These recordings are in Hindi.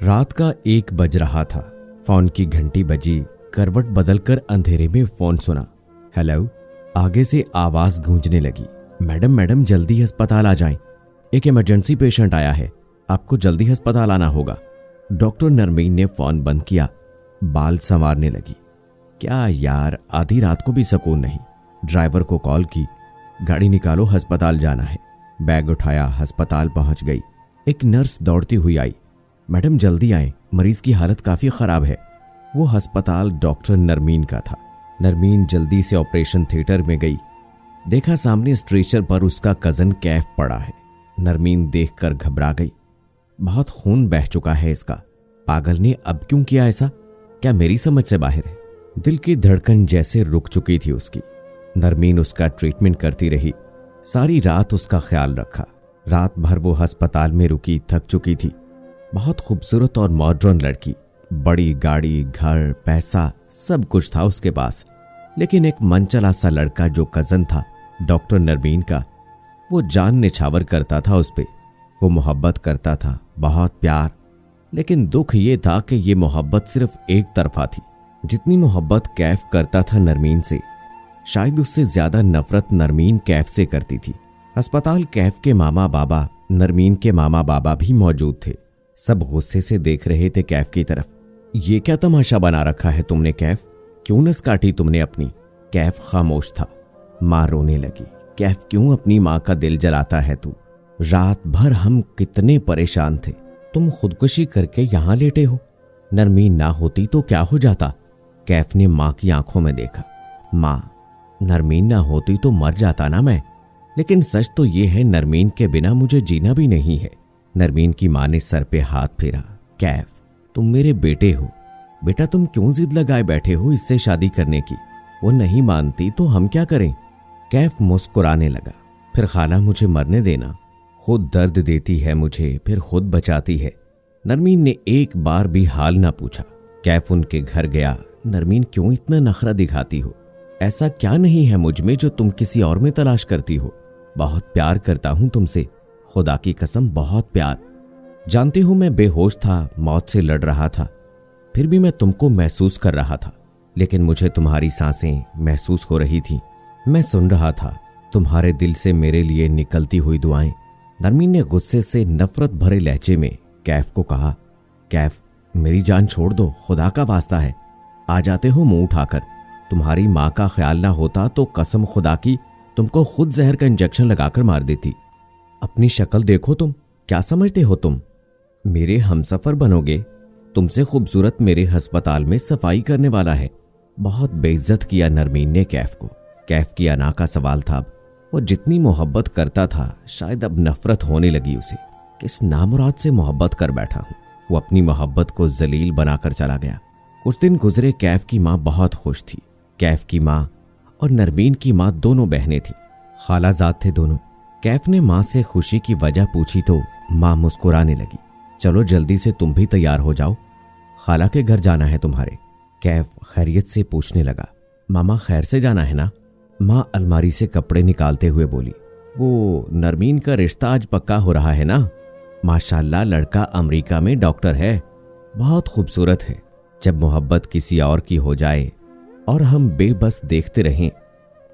रात का 1 बज रहा था। फोन की घंटी बजी। करवट बदलकर अंधेरे में फोन सुना। हेलो। आगे से आवाज गूंजने लगी। मैडम मैडम जल्दी अस्पताल आ जाएं। एक इमरजेंसी पेशेंट आया है, आपको जल्दी अस्पताल आना होगा। डॉक्टर नरमीन ने फोन बंद किया। बाल संवारने लगी। क्या यार, आधी रात को भी सुकून नहीं। ड्राइवर को कॉल की, गाड़ी निकालो, अस्पताल जाना है। बैग उठाया, अस्पताल पहुंच गई। एक नर्स दौड़ती हुई आई। मैडम जल्दी आए, मरीज की हालत काफी खराब है। वो अस्पताल डॉक्टर नरमीन का था। नरमीन जल्दी से ऑपरेशन थिएटर में गई। देखा सामने स्ट्रेचर पर उसका कजन कैफ पड़ा है। नरमीन देखकर घबरा गई। बहुत खून बह चुका है इसका। पागल ने अब क्यों किया ऐसा? क्या मेरी समझ से बाहर है? दिल की धड़कन जैसे रुक चुकी थी उसकी। नरमीन उसका ट्रीटमेंट करती रही। सारी रात उसका ख्याल रखा। रात भर वो अस्पताल में रुकी, थक चुकी थी। बहुत खूबसूरत और मॉडर्न लड़की, बड़ी गाड़ी, घर, पैसा, सब कुछ था उसके पास। लेकिन एक मनचला सा लड़का जो कजन था डॉक्टर नरमीन का, वो जान निछावर करता था उस पे। वो मोहब्बत करता था, बहुत प्यार। लेकिन दुख ये था कि ये मोहब्बत सिर्फ एक तरफा थी। जितनी मोहब्बत कैफ करता था नरमीन से, शायद उससे ज्यादा नफरत नरमीन कैफ से करती थी। अस्पताल कैफ के मामा बाबा, नरमीन के मामा बाबा भी मौजूद थे। सब गुस्से से देख रहे थे कैफ की तरफ। ये क्या तमाशा बना रखा है तुमने कैफ? क्यों नस काटी तुमने अपनी? कैफ खामोश था। मां रोने लगी। कैफ क्यों अपनी मां का दिल जलाता है तू? रात भर हम कितने परेशान थे, तुम खुदकुशी करके यहां लेटे हो। नरमीन ना होती तो क्या हो जाता? कैफ ने मां की आंखों में देखा। मां, नरमीन ना होती तो मर जाता ना मैं। लेकिन सच तो यह है, नरमीन के बिना मुझे जीना भी नहीं है। नरमीन की मां ने सर पे हाथ फेरा। कैफ, तुम मेरे बेटे हो। बेटा तुम क्यों जिद लगाए बैठे हो इससे शादी करने की? वो नहीं मानती तो हम क्या करें? कैफ मुस्कुराने लगा। फिर खाला मुझे मरने देना। खुद दर्द देती है मुझे, फिर खुद बचाती है। नरमीन ने एक बार भी हाल ना पूछा। कैफ उनके घर गया। नरमीन क्यों इतना नखरा दिखाती हो? ऐसा क्या नहीं है मुझ में जो तुम किसी और में तलाश करती हो? बहुत प्यार करता हूं तुमसे, खुदा की कसम, बहुत प्यार। जानती हूं मैं बेहोश था, मौत से लड़ रहा था, फिर भी मैं तुमको महसूस कर रहा था। लेकिन मुझे तुम्हारी सांसें महसूस हो रही थी। मैं सुन रहा था तुम्हारे दिल से मेरे लिए निकलती हुई दुआएं। नरमीन ने गुस्से से नफरत भरे लहजे में कैफ को कहा, कैफ मेरी जान छोड़ दो, खुदा का वास्ता है। आ जाते हो मुंह उठाकर। तुम्हारी मां का ख्याल ना होता तो कसम खुदा की तुमको खुद जहर का इंजेक्शन लगाकर मार देती। अपनी शक्ल देखो तुम, क्या समझते हो तुम? मेरे हमसफर बनोगे? तुमसे खूबसूरत मेरे अस्पताल में सफाई करने वाला है। बहुत बेइज्जत किया नरमीन ने कैफ को। कैफ की अना का सवाल था। वो जितनी मोहब्बत करता था, शायद अब नफरत होने लगी उसे। किस नामुराद से मोहब्बत कर बैठा हूं। वो अपनी मोहब्बत को जलील बनाकर चला गया। कुछ दिन गुजरे। कैफ की मां बहुत खुश थी। कैफ की मां और नरमीन की मां दोनों बहनें थीं। खालाजाद थे दोनों। कैफ ने मां से खुशी की वजह पूछी तो मां मुस्कुराने लगी। चलो जल्दी से तुम भी तैयार हो जाओ, खाला के घर जाना है तुम्हारे। कैफ खैरियत से पूछने लगा। मामा खैर से जाना है ना? मां अलमारी से कपड़े निकालते हुए बोली। वो नरमीन का रिश्ता आज पक्का हो रहा है ना? माशाल्लाह, लड़का अमेरिका में डॉक्टर है, बहुत खूबसूरत है। जब मोहब्बत किसी और की हो जाए और हम बेबस देखते रहें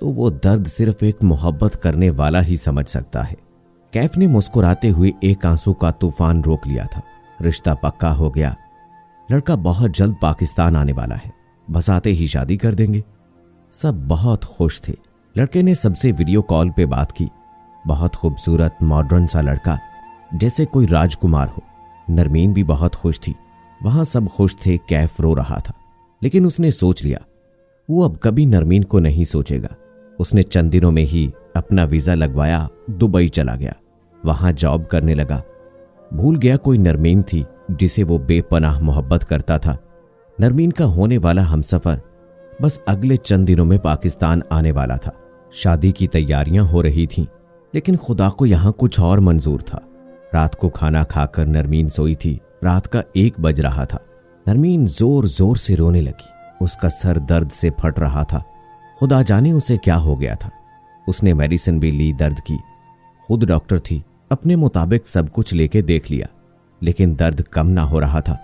तो वो दर्द सिर्फ एक मोहब्बत करने वाला ही समझ सकता है। कैफ ने मुस्कुराते हुए एक आंसू का तूफान रोक लिया था। रिश्ता पक्का हो गया। लड़का बहुत जल्द पाकिस्तान आने वाला है, बस आते ही शादी कर देंगे। सब बहुत खुश थे। लड़के ने सबसे वीडियो कॉल पे बात की। बहुत खूबसूरत मॉडर्न सा लड़का, जैसे कोई राजकुमार हो। नरमीन भी बहुत खुश थी। वहां सब खुश थे। कैफ रो रहा था, लेकिन उसने सोच लिया वो अब कभी नरमीन को नहीं सोचेगा। उसने चंद दिनों में ही अपना वीजा लगवाया, दुबई चला गया। वहां जॉब करने लगा। भूल गया कोई नरमीन थी जिसे वो बेपनाह मोहब्बत करता था। नरमीन का होने वाला हमसफर बस अगले चंद दिनों में पाकिस्तान आने वाला था। शादी की तैयारियां हो रही थीं, लेकिन खुदा को यहां कुछ और मंजूर था। रात को खाना खाकर नरमीन सोई थी। रात का 1 बज रहा था। नरमीन जोर जोर से रोने लगी। उसका सर दर्द से फट रहा था। खुदा जाने उसे क्या हो गया था। उसने मेडिसिन भी ली दर्द की। खुद डॉक्टर थी, अपने मुताबिक सब कुछ लेके देख लिया। लेकिन दर्द कम ना हो रहा था।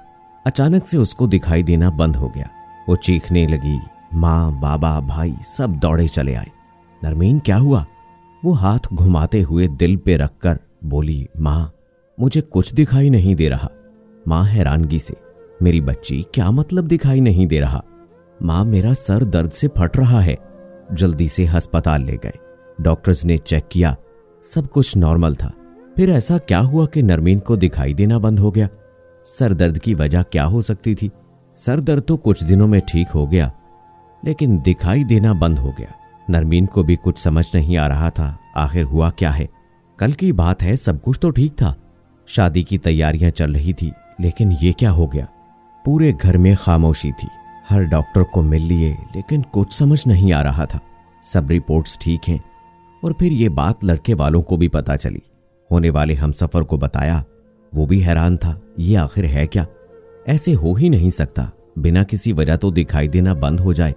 अचानक से उसको दिखाई देना बंद हो गया। वो चीखने लगी। माँ, बाबा, भाई सब दौड़े चले आए। नरमीन, क्या हुआ? वो हाथ घुमाते हुए दिल पे रखकर बोली, माँ, मुझे कुछ दिखाई नहीं दे रहा। माँ हैरानगी से, मेरी बच्ची, क्या मतलब दिखाई नहीं दे रहा? माँ, मेरा सर दर्द से फट रहा है। जल्दी से अस्पताल ले गए। डॉक्टर्स ने चेक किया, सब कुछ नॉर्मल था। फिर ऐसा क्या हुआ कि नरमीन को दिखाई देना बंद हो गया? सर दर्द की वजह क्या हो सकती थी? सर दर्द तो कुछ दिनों में ठीक हो गया, लेकिन दिखाई देना बंद हो गया। नरमीन को भी कुछ समझ नहीं आ रहा था, आखिर हुआ क्या है। कल की बात है, सब कुछ तो ठीक था। शादी की तैयारियां चल रही थी, लेकिन ये क्या हो गया? पूरे घर में खामोशी थी। हर डॉक्टर को मिल लिए, लेकिन कुछ समझ नहीं आ रहा था। सब रिपोर्ट्स ठीक हैं। और फिर ये बात लड़के वालों को भी पता चली। होने वाले हमसफर को बताया। वो भी हैरान था, ये आखिर है क्या? ऐसे हो ही नहीं सकता, बिना किसी वजह तो दिखाई देना बंद हो जाए।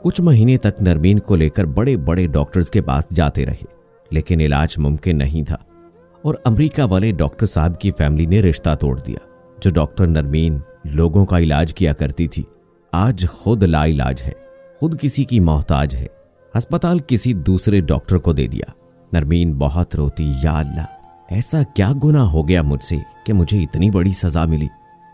कुछ महीने तक नरमीन को लेकर बड़े बड़े डॉक्टर्स के पास जाते रहे, लेकिन इलाज मुमकिन नहीं था। और अमेरिका वाले डॉक्टर साहब की फैमिली ने रिश्ता तोड़ दिया। जो डॉक्टर नरमीन लोगों का इलाज किया करती थी, आज खुद लाइलाज है, खुद किसी की मोहताज है। अस्पताल किसी दूसरे डॉक्टर को दे दिया। नरमीन बहुत रोती, या अल्लाह, ऐसा क्या गुनाह हो गया मुझसे कि मुझे इतनी बड़ी सजा मिली।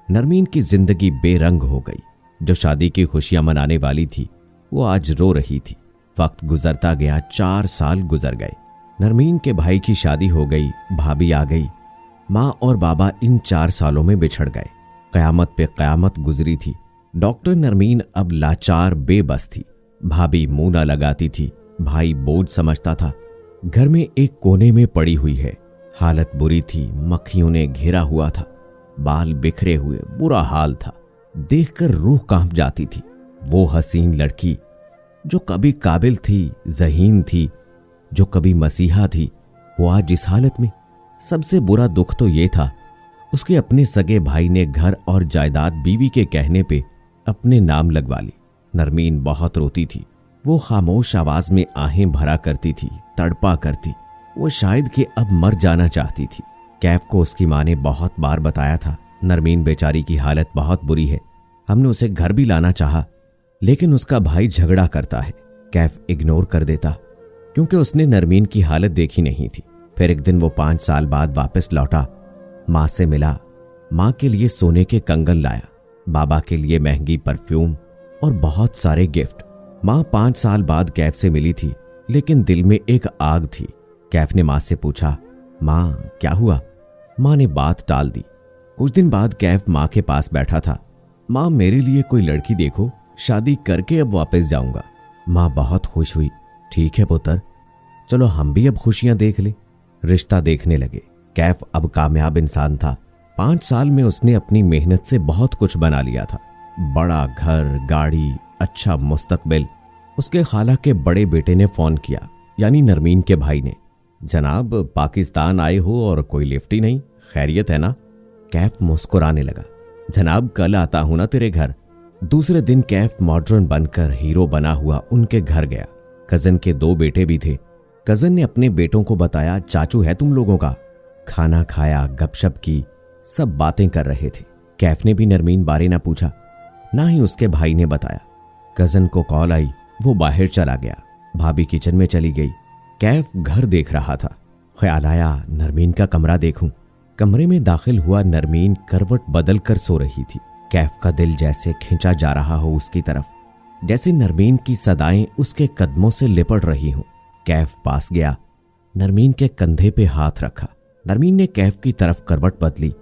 नरमीन की जिंदगी बेरंग हो गई। जो शादी की खुशियां मनाने वाली थी, वो आज रो रही थी। वक्त गुजरता गया, 4 साल गुजर गए। नरमीन के भाई की शादी हो गई, भाभी आ गई। माँ और बाबा इन 4 सालों में बिछड़ गए। कयामत पे कयामत गुजरी थी। डॉक्टर नरमीन अब लाचार बेबस थी। भाभी मुंह न लगाती थी, भाई बोझ समझता था। घर में एक कोने में पड़ी हुई है। हालत बुरी थी, मक्खियों ने घेरा हुआ था, बाल बिखरे हुए, बुरा हाल था। देखकर रूह कांप जाती थी। वो हसीन लड़की जो कभी काबिल थी, ज़हीन थी, जो कभी मसीहा थी, वो आज इस हालत में। सबसे बुरा दुख तो ये था, उसके अपने सगे भाई ने घर और जायदाद बीवी के कहने पे अपने नाम लगवा ली। नरमीन बहुत रोती थी। वो खामोश आवाज में आहें भरा करती थी, तड़पा करती। वो शायद कि अब मर जाना चाहती थी। कैफ को उसकी माँ ने बहुत बार बताया था, नरमीन बेचारी की हालत बहुत बुरी है। हमने उसे घर भी लाना चाहा, लेकिन उसका भाई झगड़ा करता है। कैफ इग्नोर कर देता, क्योंकि उसने नरमीन की हालत देखी नहीं थी। फिर एक दिन वो 5 साल बाद वापस लौटा। माँ से मिला, माँ के लिए सोने के कंगन लाया, बाबा के लिए महंगी परफ्यूम और बहुत सारे गिफ्ट। माँ 5 साल बाद कैफ से मिली थी, लेकिन दिल में एक आग थी। कैफ ने माँ से पूछा, माँ क्या हुआ? माँ ने बात टाल दी। कुछ दिन बाद कैफ माँ के पास बैठा था। माँ, मेरे लिए कोई लड़की देखो, शादी करके अब वापस जाऊंगा। माँ बहुत खुश हुई। ठीक है पुत्र, चलो हम भी अब खुशियां देख ले। रिश्ता देखने लगे। कैफ अब कामयाब इंसान था। 5 साल में उसने अपनी मेहनत से बहुत कुछ बना लिया था। बड़ा घर, गाड़ी, अच्छा मुस्तकबिल। उसके खाला के बड़े बेटे ने फोन किया, यानी नरमीन के भाई ने, जनाब पाकिस्तान आए हो और कोई लिफ्ट ही नहीं, खैरियत है ना? कैफ मुस्कुराने लगा, जनाब कल आता हूं ना तेरे घर। दूसरे दिन कैफ मॉडर्न बनकर हीरो बना हुआ उनके घर गया। कजन के 2 बेटे भी थे। कजन ने अपने बेटों को बताया, चाचू है तुम लोगों का। खाना खाया, गपशप की, सब बातें कर रहे थे। कैफ ने भी नरमीन बारे ना पूछा, ना ही उसके भाई ने बताया। कजन को कॉल आई, वो बाहर चला गया। भाभी किचन में चली गई। कैफ घर देख रहा था। ख्याल आया, नरमीन का कमरा देखूं। कमरे में दाखिल हुआ। नरमीन करवट बदल कर सो रही थी। कैफ का दिल जैसे खींचा जा रहा हो उसकी तरफ, जैसे नरमीन की सदाएं उसके कदमों से लिपट रही हों। कैफ पास गया, नरमीन के कंधे पे हाथ रखा। नरमीन ने कैफ की तरफ करवट बदली।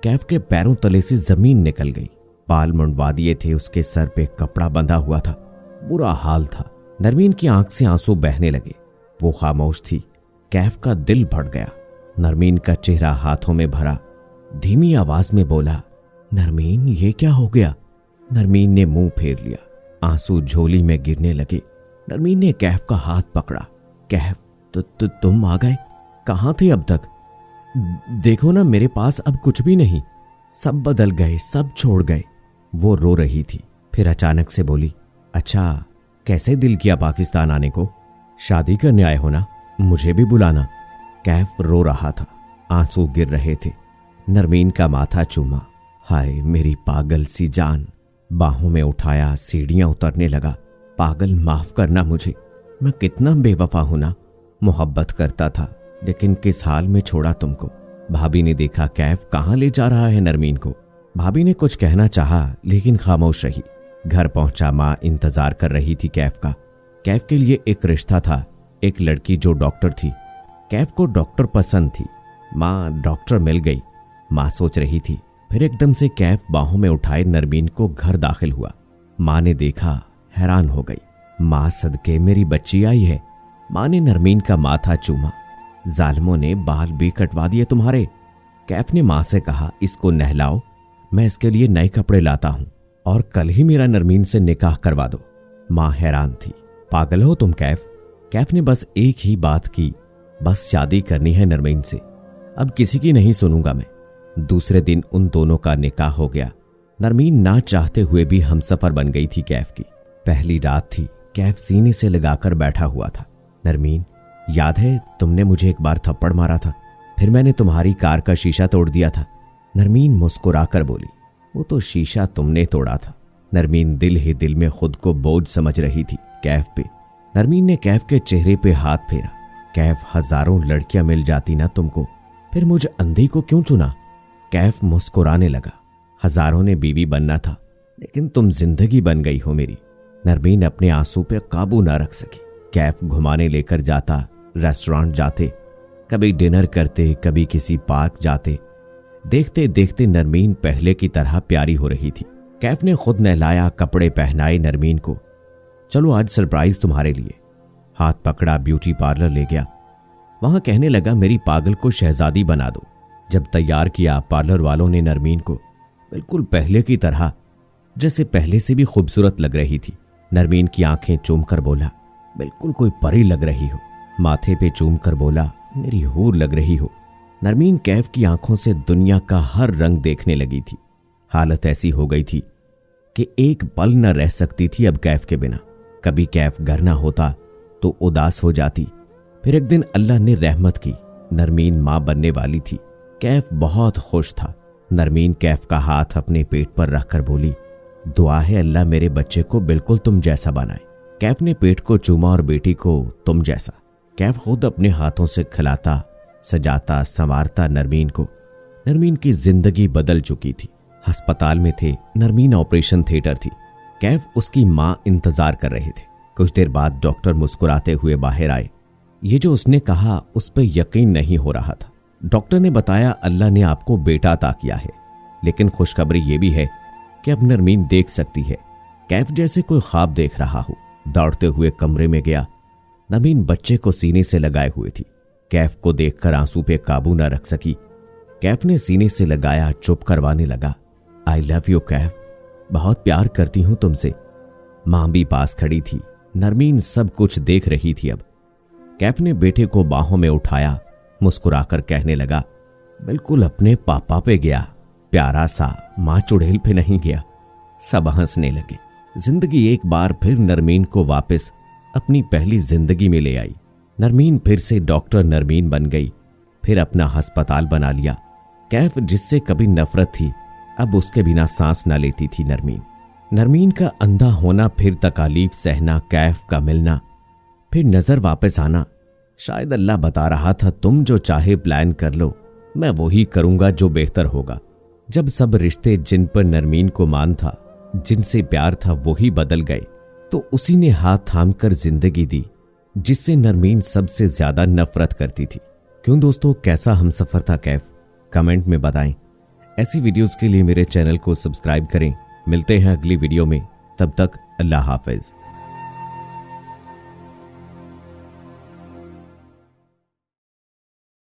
कैफ के पैरों तले से जमीन निकल गई। बाल मुंडवा दिए थे, उसके सर पे कपड़ा बंधा हुआ था। बुरा हाल था। नरमीन की आंख से आंसू बहने लगे। वो खामोश थी। कैफ का दिल फट गया। नरमीन का चेहरा हाथों में भरा, धीमी आवाज में बोला, नरमीन ये क्या हो गया? नरमीन ने मुंह फेर लिया। आंसू झोली में गिरने लगे। नरमीन ने कैफ का हाथ पकड़ा। कैफ, तुम आ गए? कहाँ थे अब तक? देखो ना, मेरे पास अब कुछ भी नहीं, सब बदल गए, सब छोड़ गए। वो रो रही थी। फिर अचानक से बोली, अच्छा कैसे दिल किया पाकिस्तान आने को? शादी करने आए हो ना, मुझे भी बुलाना। कैफ रो रहा था, आंसू गिर रहे थे। नरमीन का माथा चूमा। हाय मेरी पागल सी जान। बाहों में उठाया, सीढ़ियां उतरने लगा। पागल, माफ करना मुझे, मैं कितना बेवफा हूं ना। मोहब्बत करता था लेकिन किस हाल में छोड़ा तुमको। भाभी ने देखा कैफ कहाँ ले जा रहा है नरमीन को। भाभी ने कुछ कहना चाहा लेकिन खामोश रही। घर पहुंचा, माँ इंतजार कर रही थी कैफ का। कैफ के लिए एक रिश्ता था, एक लड़की जो डॉक्टर थी। कैफ को डॉक्टर पसंद थी। माँ डॉक्टर मिल गई, माँ सोच रही थी। फिर एकदम से कैफ बाहों में उठाए नरमीन को घर दाखिल हुआ। माँ ने देखा, हैरान हो गई। माँ सदके मेरी बच्ची आई है। माँ ने नरमीन का माथा चूमा। जालिमों ने बाल भी कटवा दिए तुम्हारे। कैफ ने माँ से कहा, इसको नहलाओ, मैं इसके लिए नए कपड़े लाता हूं और कल ही मेरा नरमीन से निकाह करवा दो। माँ हैरान थी। पागल हो तुम कैफ? कैफ ने बस एक ही बात की, बस शादी करनी है नरमीन से, अब किसी की नहीं सुनूंगा मैं। दूसरे दिन उन दोनों का निकाह हो गया। नरमीन ना चाहते हुए भी हमसफर बन गई थी कैफ की। पहली रात थी, कैफ सीने से लगाकर बैठा हुआ था। नरमीन, याद है तुमने मुझे एक बार थप्पड़ मारा था, फिर मैंने तुम्हारी कार का शीशा तोड़ दिया था। नरमीन मुस्कुराकर बोली, वो तो शीशा तुमने तोड़ा था। नरमीन दिल ही दिल में खुद को बोझ समझ रही थी कैफ पे। नरमीन ने कैफ के चेहरे पे हाथ फेरा। कैफ, हजारों लड़कियां मिल जाती ना तुमको, फिर मुझ अंधी को क्यों चुना? कैफ मुस्कुराने लगा। हजारों ने बीवी बनना था लेकिन तुम जिंदगी बन गई हो मेरी। नरमीन अपने आंसू पे काबू ना रख सकी। कैफ घुमाने लेकर जाता, रेस्टोरेंट जाते, कभी डिनर करते, कभी किसी पार्क जाते। देखते देखते नरमीन पहले की तरह प्यारी हो रही थी। कैफ ने खुद नहलाया, कपड़े पहनाए नरमीन को। चलो आज सरप्राइज तुम्हारे लिए। हाथ पकड़ा, ब्यूटी पार्लर ले गया। वहां कहने लगा, मेरी पागल को शहजादी बना दो। जब तैयार किया, पार्लर वालों ने नरमीन को बिल्कुल पहले की तरह, जैसे पहले से भी खूबसूरत लग रही थी। नरमीन की आंखें चूमकर बोला, बिल्कुल कोई परी लग रही हो। माथे पे चूमकर बोला, मेरी हूर लग रही हो। नरमीन कैफ की आंखों से दुनिया का हर रंग देखने लगी थी। हालत ऐसी हो गई थी कि एक पल न रह सकती थी अब कैफ के बिना। कभी कैफ घर ना होता तो उदास हो जाती। फिर एक दिन अल्लाह ने रहमत की, नरमीन मां बनने वाली थी। कैफ बहुत खुश था। नरमीन कैफ का हाथ अपने पेट पर रखकर बोली, दुआ है अल्लाह मेरे बच्चे को बिल्कुल तुम जैसा बनाए। कैफ ने पेट को चूमा और बेटी को तुम जैसा। कैफ खुद अपने हाथों से खिलाता, सजाता, संवारता नरमीन को। नरमीन की जिंदगी बदल चुकी थी। अस्पताल में थे, नरमीन ऑपरेशन थिएटर थी। कैफ, उसकी मां इंतजार कर रहे थे। कुछ देर बाद डॉक्टर मुस्कुराते हुए बाहर आए। ये जो उसने कहा उस पर यकीन नहीं हो रहा था। डॉक्टर ने बताया, अल्लाह ने आपको बेटा अता किया है, लेकिन खुशखबरी ये भी है कि अब नरमीन देख सकती है। कैफ जैसे कोई ख्वाब देख रहा हो। दौड़ते हुए कमरे में गया। नरमीन बच्चे को सीने से लगाए हुए थी। कैफ को देखकर आंसू पे काबू न रख सकी। कैफ ने सीने से लगाया, चुप करवाने लगा। आई लव यू कैफ, बहुत प्यार करती हूं तुमसे। मां भी पास खड़ी थी। नरमीन सब कुछ देख रही थी अब। कैफ ने बेटे को बाहों में उठाया, मुस्कुराकर कहने लगा, बिल्कुल अपने पापा पे गया, प्यारा सा, मां चुड़ैल पे नहीं गया। सब हंसने लगे। जिंदगी एक बार फिर नरमीन को वापस अपनी पहली जिंदगी में ले आई। नरमीन फिर से डॉक्टर नरमीन बन गई। फिर अपना अस्पताल बना लिया। कैफ, जिससे कभी नफरत थी, अब उसके बिना सांस न लेती थी नरमीन। नरमीन का अंधा होना, फिर तकालीफ सहना, कैफ का मिलना, फिर नजर वापस आना। शायद अल्लाह बता रहा था, तुम जो चाहे प्लान कर लो, मैं वही करूंगा जो बेहतर होगा। जब सब रिश्ते जिन पर नरमीन को मान था, जिनसे प्यार था, वही बदल गए, तो उसी ने हाथ थामकर जिंदगी दी जिससे नरमीन सबसे ज्यादा नफरत करती थी। क्यों दोस्तों, कैसा हमसफर था कैफ? कमेंट में बताएं। ऐसी वीडियोस के लिए मेरे चैनल को सब्सक्राइब करें। मिलते हैं अगली वीडियो में, तब तक अल्लाह हाफिज।